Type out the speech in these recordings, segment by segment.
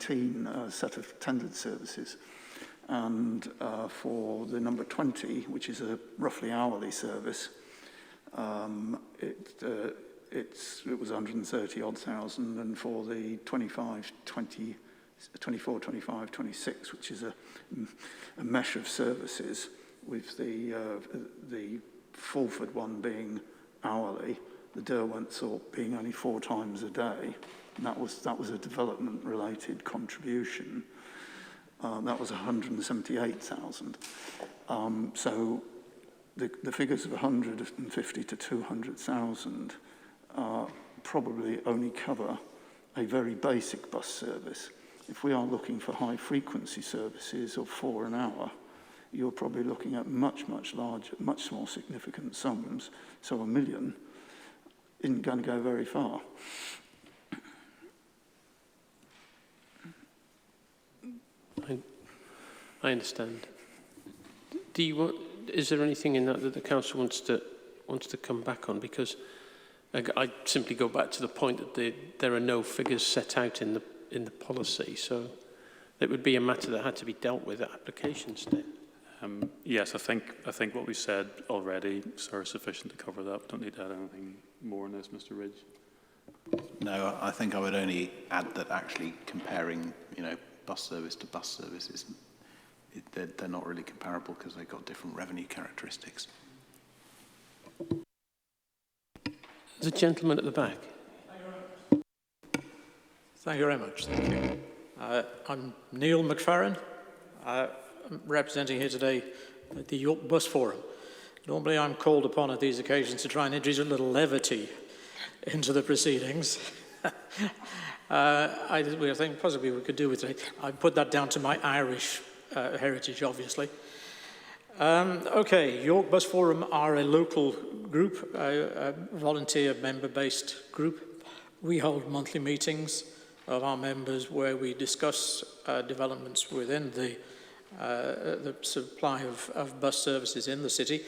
19 set of tendered services. And for the number 20, which is a roughly hourly service, it was 130 odd thousand, and for the 24, 25, 26, which is a mesh of services, with the Fulford one being hourly, the Derwentthorpe being only 4 times a day, and that was a development-related contribution. That was 178,000. So the figures of 150 to 200,000 probably only cover a very basic bus service. If we are looking for high-frequency services of 4 an hour, you're probably looking at much, much larger, much more significant sums. So $1 million isn't going to go very far. I understand. Is there anything in that the council wants to come back on? Because I simply go back to the point that there are no figures set out in the policy, so it would be a matter that had to be dealt with at application stage. Yes, I think what we said already is sufficient to cover that. We don't need to add anything more on this, Mr. Ridge. No, I think I would only add that actually comparing, bus service to bus service they're not really comparable because they've got different revenue characteristics. The gentleman at the back. Thank you very much. Thank you. I'm Neil McFerrin. I'm representing here today at the York Bus Forum. Normally I'm called upon at these occasions to try and introduce a little levity into the proceedings. I think possibly we could do with it. I put that down to my Irish heritage, obviously. Okay, York Bus Forum are a local group, a volunteer member-based group. We hold monthly meetings of our members where we discuss developments within the supply of bus services in the city.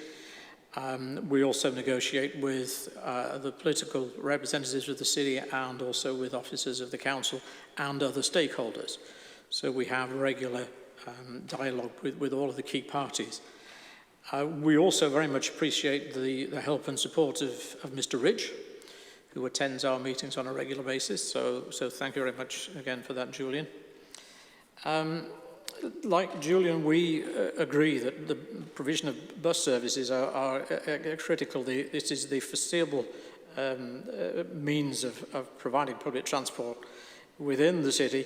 We also negotiate with the political representatives of the city and also with officers of the council and other stakeholders. So we have regular dialogue with all of the key parties. We also very much appreciate the help and support of Mr. Ridge, who attends our meetings on a regular basis. So thank you very much again for that, Julian. Like Julian, we agree that the provision of bus services are critical. This is the foreseeable means of providing public transport within the city.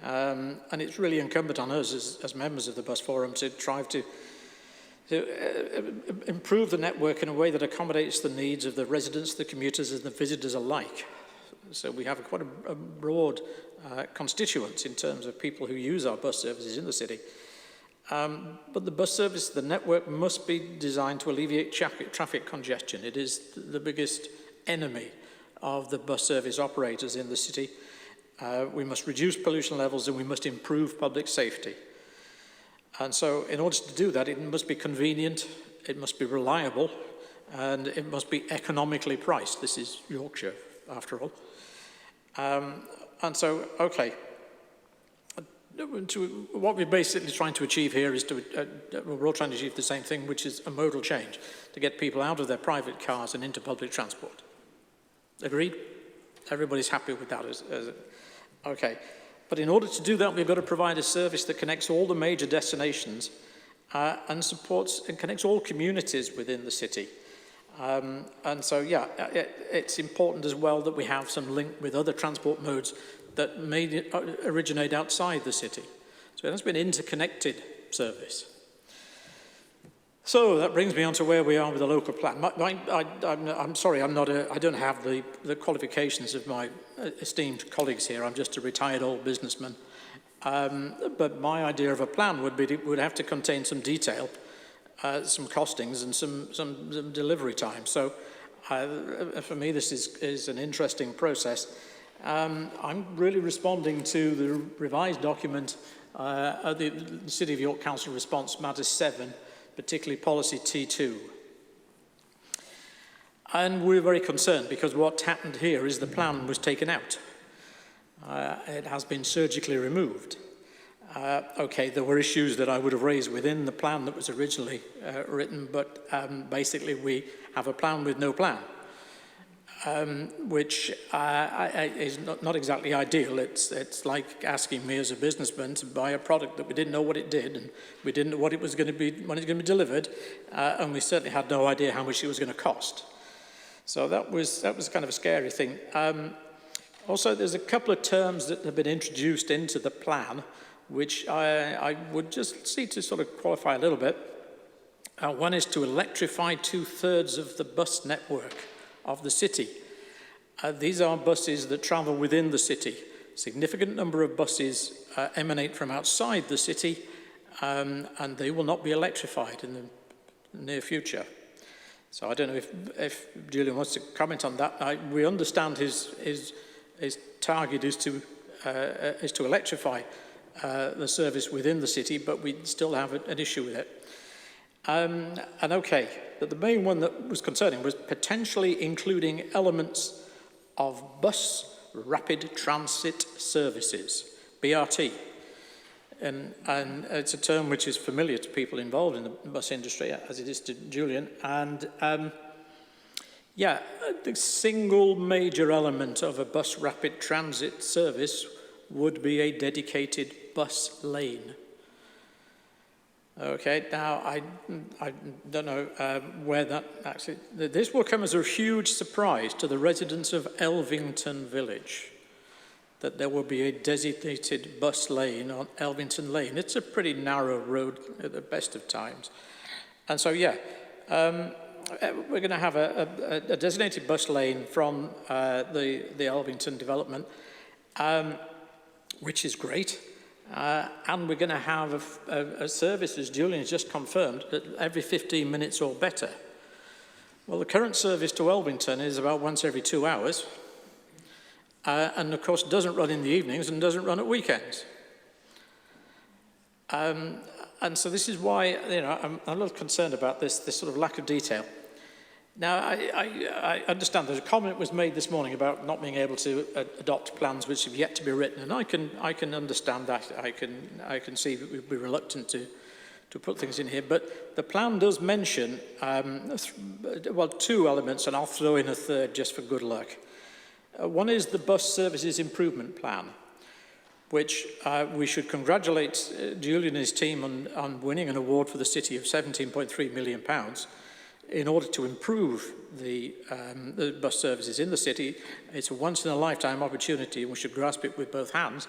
And it's really incumbent on us as members of the Bus Forum to try to improve the network in a way that accommodates the needs of the residents, the commuters and the visitors alike. So we have quite a broad constituents in terms of people who use our bus services in the city. But the bus service, the network must be designed to alleviate traffic congestion. It is the biggest enemy of the bus service operators in the city. We must reduce pollution levels and we must improve public safety. And so in order to do that, it must be convenient, it must be reliable, and it must be economically priced. This is Yorkshire, after all. And so, okay, what we're basically trying to achieve here is we're all trying to achieve the same thing, which is a modal change, to get people out of their private cars and into public transport. Agreed? Everybody's happy with that. Okay. But in order to do that, we've got to provide a service that connects all the major destinations and supports and connects all communities within the city. And so, yeah, it's important as well that we have some link with other transport modes that may originate outside the city. So it has been an interconnected service. So that brings me on to where we are with the local plan. I'm sorry, I don't have the qualifications of my esteemed colleagues here. I'm just a retired old businessman. But my idea of a plan would have to contain some detail, some costings and some delivery time. So for me, this is an interesting process. I'm really responding to the revised document of the City of York Council Response Matter 7, particularly policy T2. And we're very concerned because what happened here is the plan was taken out. It has been surgically removed. Okay, there were issues that I would have raised within the plan that was originally written, but basically we have a plan with no plan, which is not exactly ideal. It's like asking me as a businessman to buy a product that we didn't know what it did, and we didn't know what it was going to be, when it was going to be delivered, and we certainly had no idea how much it was going to cost. So that was kind of a scary thing. Also, there's a couple of terms that have been introduced into the plan, which I would just see to sort of qualify a little bit. One is to electrify 2/3 of the bus network of the city. These are buses that travel within the city. Significant number of buses emanate from outside the city, and they will not be electrified in the near future. So I don't know if Julian wants to comment on that. We understand his target is to electrify the service within the city, but we still have an issue with it. And okay, but the main one that was concerning was potentially including elements of bus rapid transit services, BRT. And it's a term which is familiar to people involved in the bus industry, as it is to Julian. And yeah, the single major element of a bus rapid transit service would be a dedicated bus lane. Okay, now I don't know where that actually... This will come as a huge surprise to the residents of Elvington Village, that there will be a designated bus lane on Elvington Lane. It's a pretty narrow road at the best of times. And so, yeah, we're going to have a designated bus lane from the Elvington development, which is great. And we're going to have a service, as Julian has just confirmed, that every 15 minutes or better. Well, the current service to Elvington is about once every 2 hours. And of course doesn't run in the evenings and doesn't run at weekends. And so this is why, you know, I'm a little concerned about this sort of lack of detail. Now, I understand there's a comment was made this morning about not being able to adopt plans which have yet to be written, and I can understand that. I can see that we'd be reluctant to put things in here, but the plan does mention, well, 2 elements, and I'll throw in a third just for good luck. One is the Bus Services Improvement Plan, which we should congratulate Julian and his team on winning an award for the city of £17.3 million in order to improve the bus services in the city. It's a once-in-a-lifetime opportunity, and we should grasp it with both hands.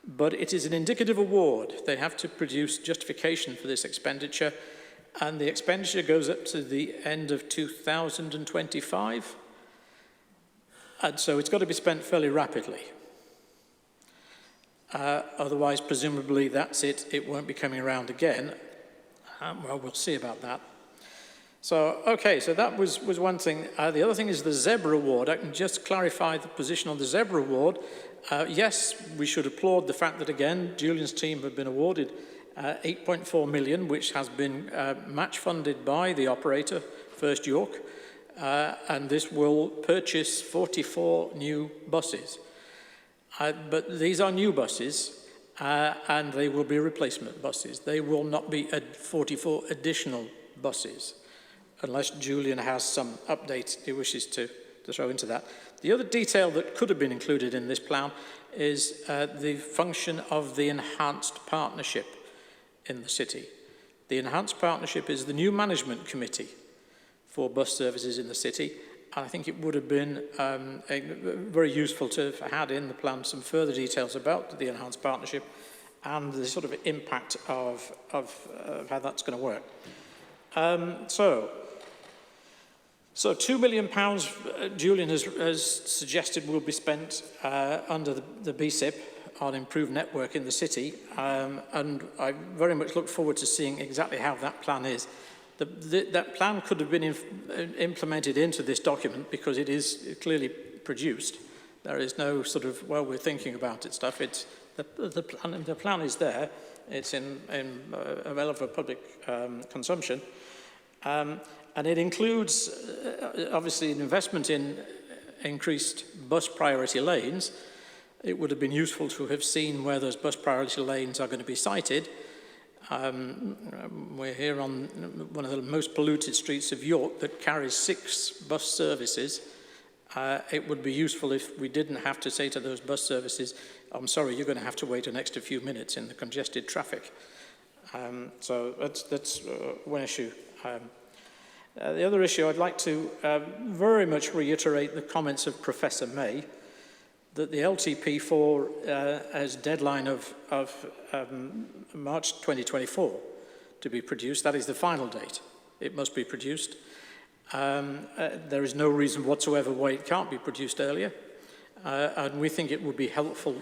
But it is an indicative award. They have to produce justification for this expenditure, and the expenditure goes up to the end of 2025. And so it's got to be spent fairly rapidly. Otherwise, presumably, that's it. It won't be coming around again. Well, we'll see about that. So, okay, so that was one thing. The other thing is the Zebra Award. I can just clarify the position on the Zebra Award. Yes, we should applaud the fact that, again, Julian's team have been awarded 8.4 million, which has been match funded by the operator, First York. And this will purchase 44 new buses. But these are new buses, and they will be replacement buses. They will not be 44 additional buses, unless Julian has some update he wishes to throw into that. The other detail that could have been included in this plan is the function of the enhanced partnership in the city. The enhanced partnership is the new management committee for bus services in the city. And I think it would have been very useful to have had in the plan some further details about the enhanced partnership and the sort of impact of how that's going to work. So £2 million, Julian has suggested will be spent under the BSIP on improved network in the city. And I very much look forward to seeing exactly how that plan is. That plan could have been implemented into this document because it is clearly produced. There is no sort of, well, we're thinking about it stuff. It's the plan is there. It's available for public consumption. And it includes, obviously, an investment in increased bus priority lanes, It would have been useful to have seen where those bus priority lanes are going to be sited. We're here on one of the most polluted streets of York that carries 6 bus services. It would be useful if we didn't have to say to those bus services, I'm sorry, you're going to have to wait an extra few minutes in the congested traffic. So that's one issue. The other issue, I'd like to very much reiterate the comments of Professor May, that the LTP4 has a deadline of March 2024 to be produced. That is the final date. It must be produced. There is no reason whatsoever why it can't be produced earlier. And we think it would be helpful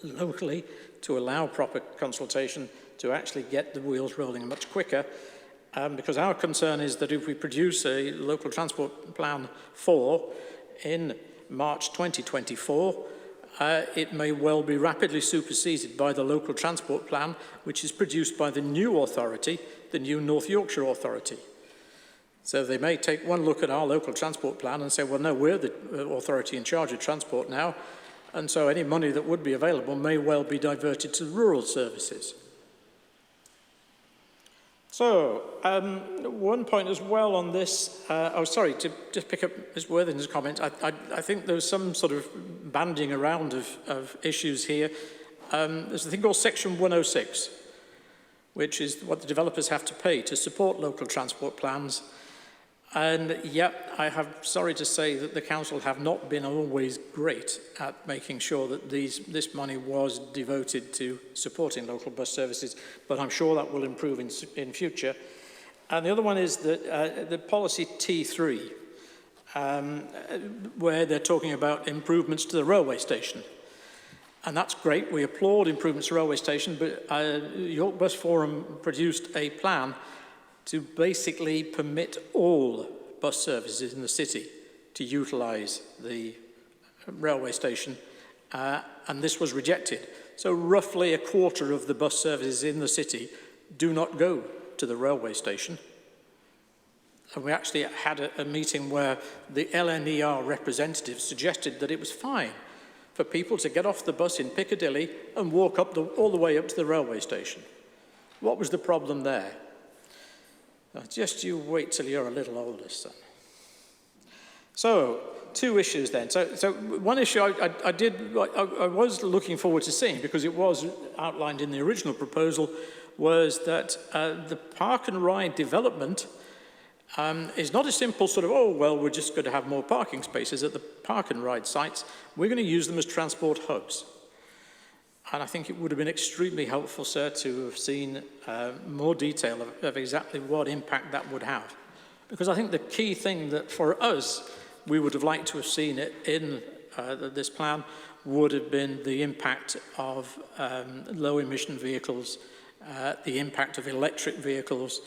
locally to allow proper consultation to actually get the wheels rolling much quicker. Because our concern is that if we produce a local transport plan 4 in March 2024, it may well be rapidly superseded by the local transport plan, which is produced by the new authority, the new North Yorkshire Authority. So they may take one look at our local transport plan and say, well, no, we're the authority in charge of transport now, and so any money that would be available may well be diverted to rural services. So, one point as well on this, to just pick up Ms. Worthington's comment, I think there's some sort of banding around of issues here. There's a thing called Section 106, which is what the developers have to pay to support local transport plans. And yet, I have sorry to say that the council have not been always great at making sure that this money was devoted to supporting local bus services, but I'm sure that will improve in future. And the other one is the policy T3, where they're talking about improvements to the railway station. And that's great, we applaud improvements to the railway station, but York Bus Forum produced a plan to basically permit all bus services in the city to utilise the railway station, and this was rejected. So roughly a quarter of the bus services in the city do not go to the railway station. And we actually had a meeting where the LNER representative suggested that it was fine for people to get off the bus in Piccadilly and walk up all the way up to the railway station. What was the problem there? Just you wait till you're a little older, son. So, 2 issues then. So one issue I was looking forward to seeing, because it was outlined in the original proposal, was that the park and ride development is not a simple sort of, oh, well, we're just going to have more parking spaces at the park and ride sites. We're going to use them as transport hubs. And I think it would have been extremely helpful, sir, to have seen more detail of exactly what impact that would have. Because I think the key thing that for us, we would have liked to have seen it in this plan would have been the impact of low emission vehicles, the impact of electric vehicles,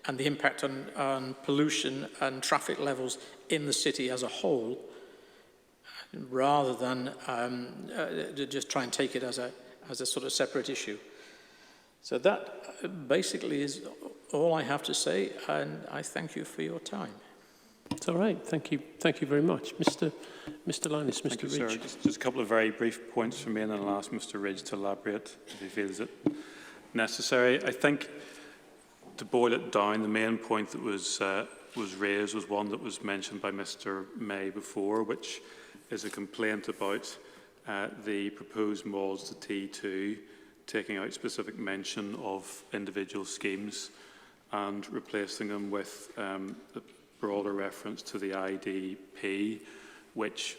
and the impact on pollution and traffic levels in the city as a whole, rather than just try and take it as a sort of separate issue. So that basically is all I have to say, and I thank you for your time. It's all right. Thank you very much. Mr. Lynas, Mr. Thank you, Ridge. sir. Just a couple of very brief points from me, and then I'll ask Mr. Ridge to elaborate if he feels it necessary. I think, to boil it down, the main point that was raised was one that was mentioned by Mr. May before, which is a complaint about the proposed mods to T2 taking out specific mention of individual schemes and replacing them with a broader reference to the IDP, which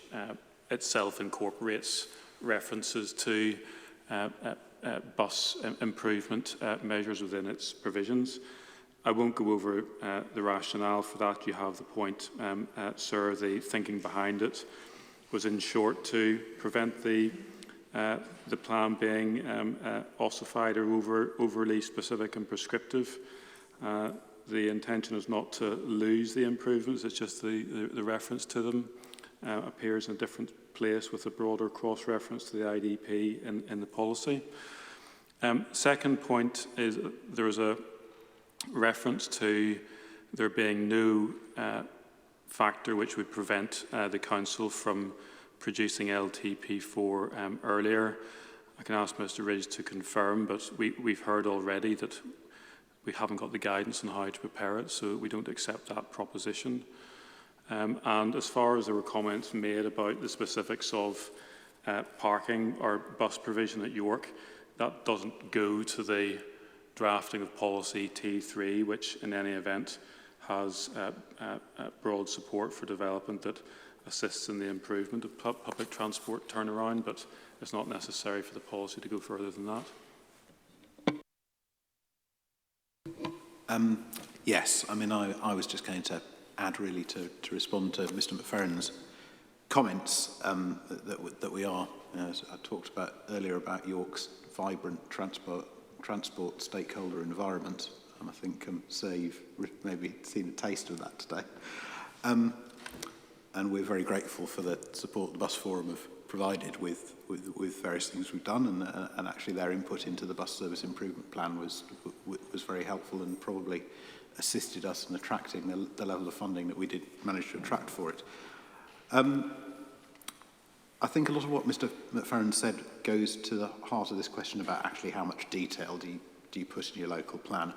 itself incorporates references to bus improvement measures within its provisions. I won't go over the rationale for that. You have the point, sir. The thinking behind it was, in short, to prevent the plan being ossified or overly specific and prescriptive. The intention is not to lose the improvements, it's just the reference to them appears in a different place with a broader cross-reference to the IDP in the policy. Second point is there is a reference to there being no factor which would prevent the council from producing LTP4 earlier. I can ask Mr Ridge to confirm, but we've heard already that we haven't got the guidance on how to prepare it, so we don't accept that proposition. And as far as there were comments made about the specifics of parking or bus provision at York, that doesn't go to the drafting of policy T3, which in any event has broad support for development that assists in the improvement of public transport turnaround, but it's not necessary for the policy to go further than that. Yes, I mean, I was just going to add really to respond to Mr McFerrin's comments that we are, as I talked about earlier about York's vibrant transport stakeholder environment, and I think Sir, you've maybe seen a taste of that today. And we're very grateful for the support the Bus Forum have provided with various things we've done, and actually their input into the bus service improvement plan was very helpful and probably assisted us in attracting the level of funding that we did manage to attract for it. I think a lot of what Mr McFerrin said goes to the heart of this question about actually how much detail do you put in your local plan.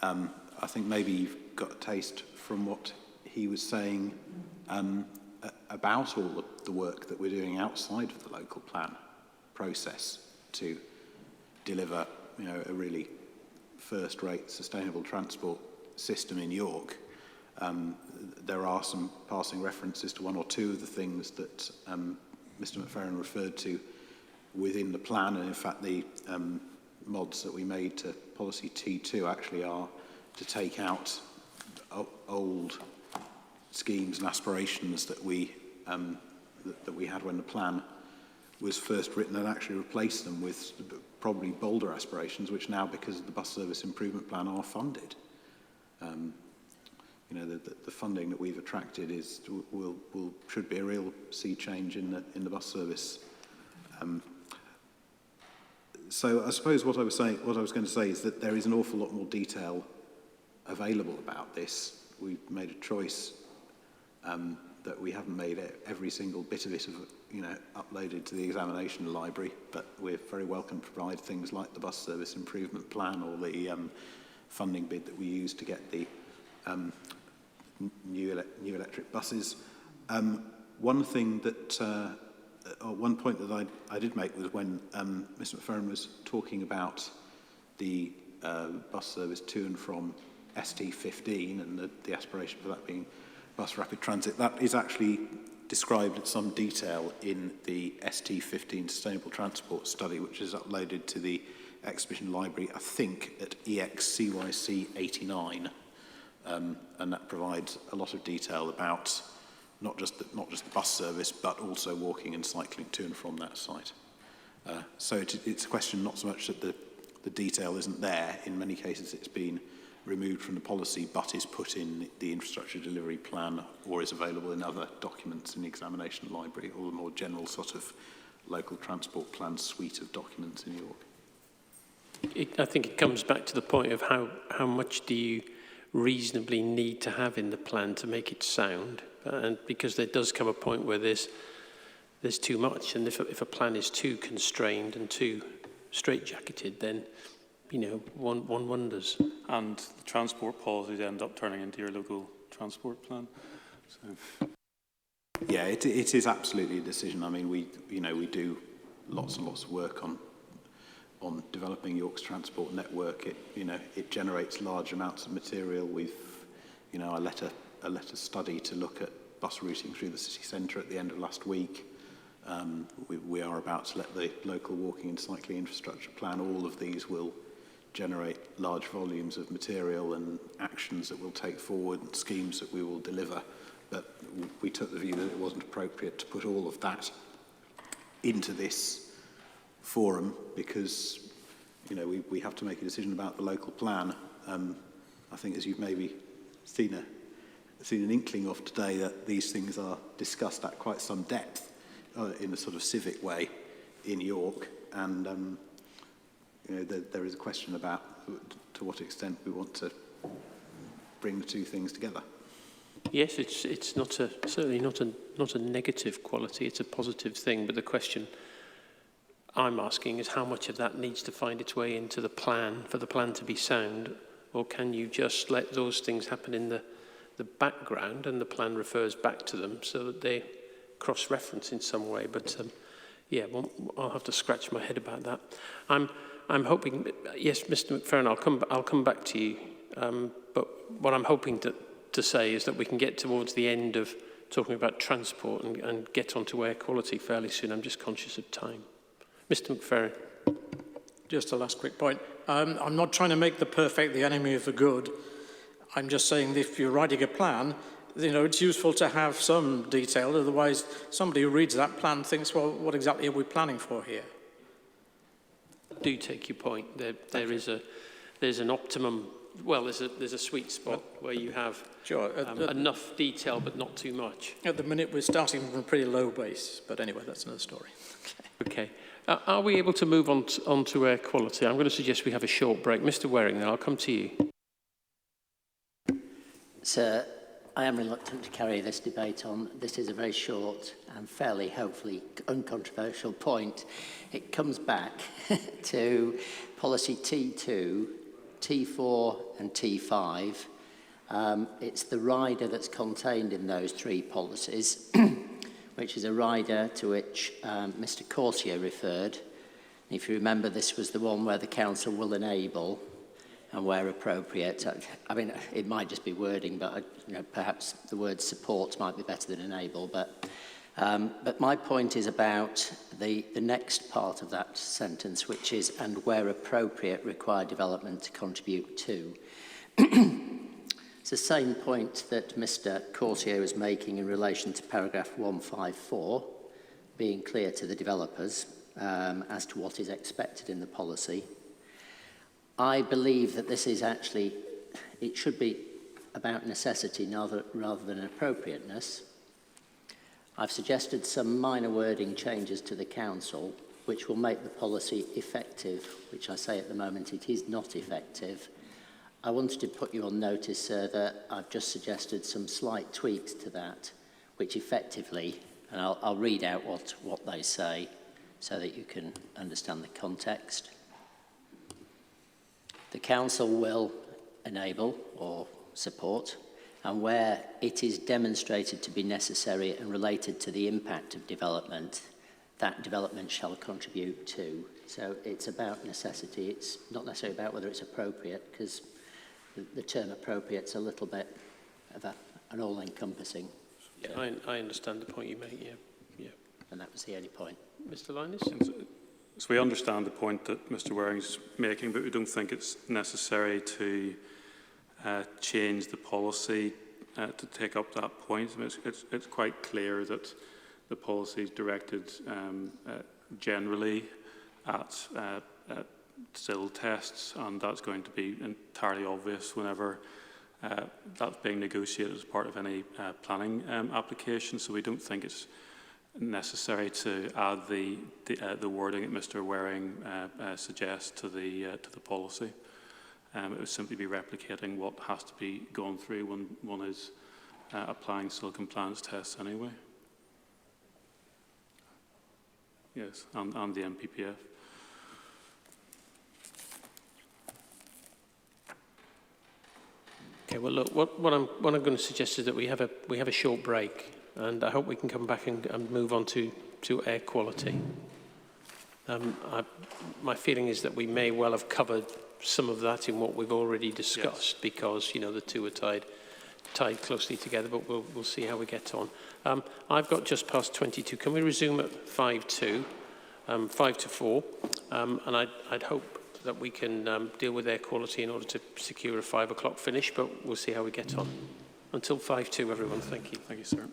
I think maybe you've got a taste from what he was saying about all of the work that we're doing outside of the local plan process to deliver, a really first-rate sustainable transport system in York. There are some passing references to one or two of the things that Mr McFerrin referred to within the plan, and in fact the mods that we made to policy T2 actually are to take out old schemes and aspirations that we had when the plan was first written, and actually replace them with probably bolder aspirations, which now, because of the bus service improvement plan, are funded. The funding that we've attracted should be a real sea change in the bus service. So I suppose what I was going to say is that there is an awful lot more detail available about this. We've made a choice that we haven't made every single bit of it uploaded to the examination library, but we're very welcome to provide things like the bus service improvement plan or the funding bid that we use to get the new electric buses. One point that I did make was when Mr McFerrin was talking about the bus service to and from ST15 and the aspiration for that being bus rapid transit. That is actually described in some detail in the ST15 Sustainable Transport Study, which is uploaded to the exhibition library, I think, at EXCYC 89. And that provides a lot of detail about not just the bus service, but also walking and cycling to and from that site. So it's a question not so much that the detail isn't there. In many cases, it's been removed from the policy, but is put in the infrastructure delivery plan or is available in other documents in the examination library, or the more general sort of local transport plan suite of documents in York. I think it comes back to the point of how much do you reasonably need to have in the plan to make it sound, and because there does come a point where there's too much, and if a plan is too constrained and too straitjacketed, then one wonders. And the transport policies end up turning into your local transport plan. So. Yeah, it is absolutely a decision. I mean, we do lots and lots of work on developing York's transport network. It generates large amounts of material. I let a study to look at bus routing through the city centre at the end of last week. We are about to let the local walking and cycling infrastructure plan. All of these will generate large volumes of material and actions that we'll take forward and schemes that we will deliver. But we took the view that it wasn't appropriate to put all of that into this forum because, we have to make a decision about the local plan. I think, as you've maybe seen an inkling of today, that these things are discussed at quite some depth in a sort of civic way in York, and there is a question about to what extent we want to bring the two things together. Yes, it's certainly not a not a negative quality, it's a positive thing. But the question I'm asking is how much of that needs to find its way into the plan for the plan to be sound, or can you just let those things happen in the background and the plan refers back to them so that they cross-reference in some way? But yeah, well, I'll have to scratch my head about that. I'm hoping, yes, Mr. McFerrin, I'll come back to you. But what I'm hoping to say is that we can get towards the end of talking about transport and get onto air quality fairly soon. I'm just conscious of time. Mr. McFerrin. Just a last quick point. I'm not trying to make the perfect the enemy of the good. I'm just saying that if you're writing a plan, it's useful to have some detail. Otherwise, somebody who reads that plan thinks, well, what exactly are we planning for here? Do take your point. There's an optimum. Well, there's a sweet spot where you have enough detail but not too much. At the minute, we're starting from a pretty low base. But anyway, that's another story. Okay. Are we able to move on to air quality? I'm going to suggest we have a short break. Mr. Waring, then I'll come to you. Sir, I am reluctant to carry this debate on. This is a very short and fairly, hopefully, uncontroversial point. It comes back to policy T2, T4 and T5. It's the rider that's contained in those three policies, which is a rider to which Mr. Corsier referred. If you remember, this was the one where the council will enable and where appropriate. I mean, it might just be wording, but perhaps the word support might be better than enable. But my point is about the next part of that sentence, which is, and where appropriate, require development to contribute to. It's the same point that Mr. Corsier was making in relation to paragraph 154, being clear to the developers as to what is expected in the policy. I believe that this is actually, it should be about necessity rather than appropriateness. I've suggested some minor wording changes to the council which will make the policy effective, which I say at the moment it is not effective. I wanted to put you on notice, sir, that I've just suggested some slight tweaks to that, which effectively, and I'll read out what they say so that you can understand the context. The council will enable or support, and where it is demonstrated to be necessary and related to the impact of development, that development shall contribute to. So it's about necessity. It's not necessarily about whether it's appropriate, because the term appropriate's a little bit of an all-encompassing. Yeah, I understand the point you make, yeah. And that was the only point. Mr. Linus? So we understand the point that Mr. Waring's making, but we don't think it's necessary to change the policy to take up that point. I mean, it's quite clear that the policy is directed generally at still tests, and that's going to be entirely obvious whenever that's being negotiated as part of any planning application. So we don't think it's necessary to add the wording that Mr. Waring suggests to the policy. It would simply be replicating what has to be gone through when one is applying still compliance tests anyway. Yes, and the MPPF. Okay. Well, look. What I'm going to suggest is that we have a short break, and I hope we can come back and move on to air quality. My feeling is that we may well have covered some of that in what we've already discussed, yes, because the two are tied closely together. But we'll see how we get on. I've got just past 22. Can we resume at 5 to 4? And I'd hope that we can deal with air quality in order to secure a 5 o'clock finish. But we'll see how we get on. Until 5 to, everyone. Thank you. Thank you, sir.